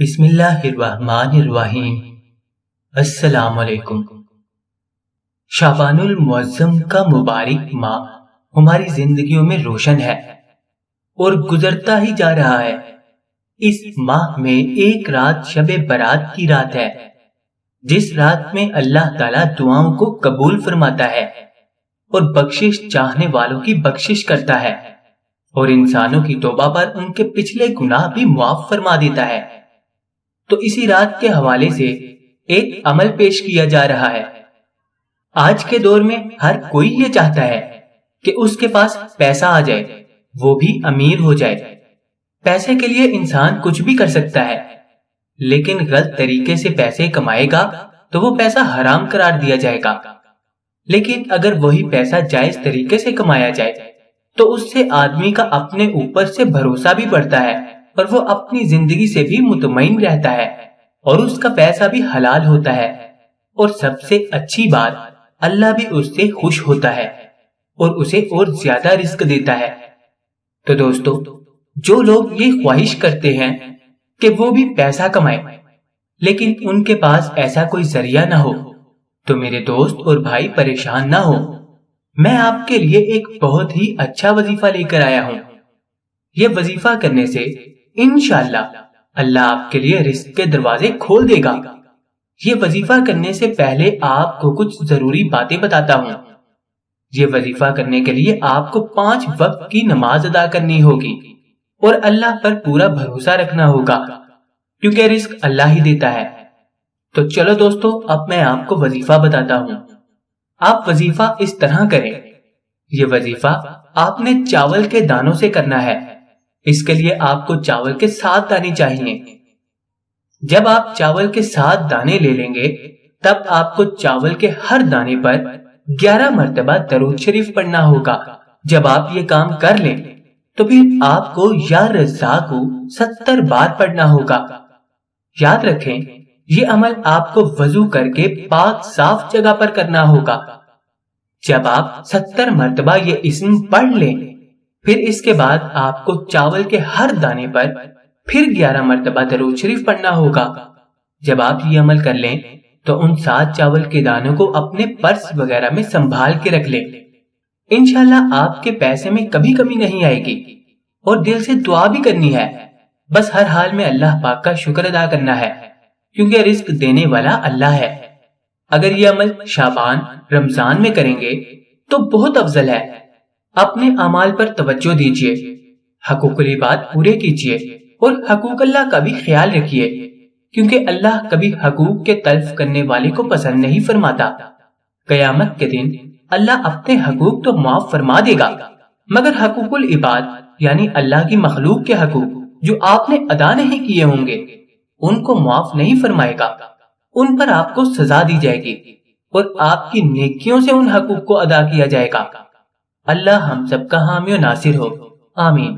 بسم اللہ الرحمن الرحیم۔ السلام علیکم۔ شعبان المعظم کا مبارک ماہ ہماری زندگیوں میں روشن ہے اور گزرتا ہی جا رہا ہے۔ اس ماہ میں ایک رات شب برات کی رات ہے، جس رات میں اللہ تعالیٰ دعاؤں کو قبول فرماتا ہے اور بخشش چاہنے والوں کی بخشش کرتا ہے اور انسانوں کی توبہ پر ان کے پچھلے گناہ بھی معاف فرما دیتا ہے۔ تو اسی رات کے حوالے سے ایک عمل پیش کیا جا رہا ہے۔ آج کے دور میں ہر کوئی یہ چاہتا ہے کہ اس کے پاس پیسہ آ جائے، وہ بھی امیر ہو جائے۔ پیسے کے لیے انسان کچھ بھی کر سکتا ہے، لیکن غلط طریقے سے پیسے کمائے گا تو وہ پیسہ حرام قرار دیا جائے گا۔ لیکن اگر وہی پیسہ جائز طریقے سے کمایا جائے تو اس سے آدمی کا اپنے اوپر سے بھروسہ بھی بڑھتا ہے اور وہ اپنی زندگی سے بھی مطمئن رہتا ہے اور اس کا پیسہ بھی حلال ہوتا ہے، اور سب سے اچھی بات اللہ بھی اس سے خوش ہوتا ہے اور اسے اور زیادہ رزق دیتا ہے۔ تو دوستو، جو لوگ یہ خواہش کرتے ہیں کہ وہ بھی پیسہ کمائیں لیکن ان کے پاس ایسا کوئی ذریعہ نہ ہو، تو میرے دوست اور بھائی پریشان نہ ہو، میں آپ کے لیے ایک بہت ہی اچھا وظیفہ لے کر آیا ہوں۔ یہ وظیفہ کرنے سے انشاءاللہ اللہ آپ کے لیے رزق کے دروازے کھول دے گا۔ یہ وظیفہ کرنے سے پہلے آپ کو کچھ ضروری باتیں بتاتا ہوں۔ یہ وظیفہ کرنے کے لیے آپ کو 5 وقت کی نماز ادا کرنی ہوگی اور اللہ پر پورا بھروسہ رکھنا ہوگا، کیونکہ رزق اللہ ہی دیتا ہے۔ تو چلو دوستو، اب میں آپ کو وظیفہ بتاتا ہوں۔ آپ وظیفہ اس طرح کریں۔ یہ وظیفہ آپ نے چاول کے دانوں سے کرنا ہے۔ اس کے لیے آپ کو چاول کے 7 دانے چاہیے۔ جب آپ چاول کے 7 دانے لے لیں گے، تب آپ کو چاول کے ہر دانے پر 11 مرتبہ درود شریف پڑھنا ہوگا۔ جب آپ یہ کام کر لیں تو پھر آپ کو یا رزاق 70 بار پڑھنا ہوگا۔ یاد رکھیں، یہ عمل آپ کو وضو کر کے پاک صاف جگہ پر کرنا ہوگا۔ جب آپ 70 مرتبہ یہ اسم پڑھ لیں، پھر اس کے بعد آپ کو چاول کے ہر دانے پر پھر 11 مرتبہ درود شریف پڑھنا ہوگا۔ جب آپ یہ عمل کر لیں تو ان 7 چاول کے دانوں کو اپنے پرس وغیرہ میں سنبھال کے رکھ لیں۔ انشاءاللہ آپ کے پیسے میں کبھی کمی نہیں آئے گی، اور دل سے دعا بھی کرنی ہے۔ بس ہر حال میں اللہ پاک کا شکر ادا کرنا ہے، کیونکہ رزق دینے والا اللہ ہے۔ اگر یہ عمل شعبان رمضان میں کریں گے تو بہت افضل ہے۔ اپنے اعمال پر توجہ دیجیے، حقوق العباد پورے کیجیے اور حقوق اللہ کا بھی خیال رکھیے، کیونکہ اللہ کبھی حقوق کے تلف کرنے والے کو پسند نہیں فرماتا۔ قیامت کے دن اللہ اپنے حقوق تو معاف فرما دے گا، مگر حقوق العباد یعنی اللہ کی مخلوق کے حقوق جو آپ نے ادا نہیں کیے ہوں گے، ان کو معاف نہیں فرمائے گا۔ ان پر آپ کو سزا دی جائے گی اور آپ کی نیکیوں سے ان حقوق کو ادا کیا جائے گا۔ اللہ ہم سب کا حامی و ناصر ہو، آمین۔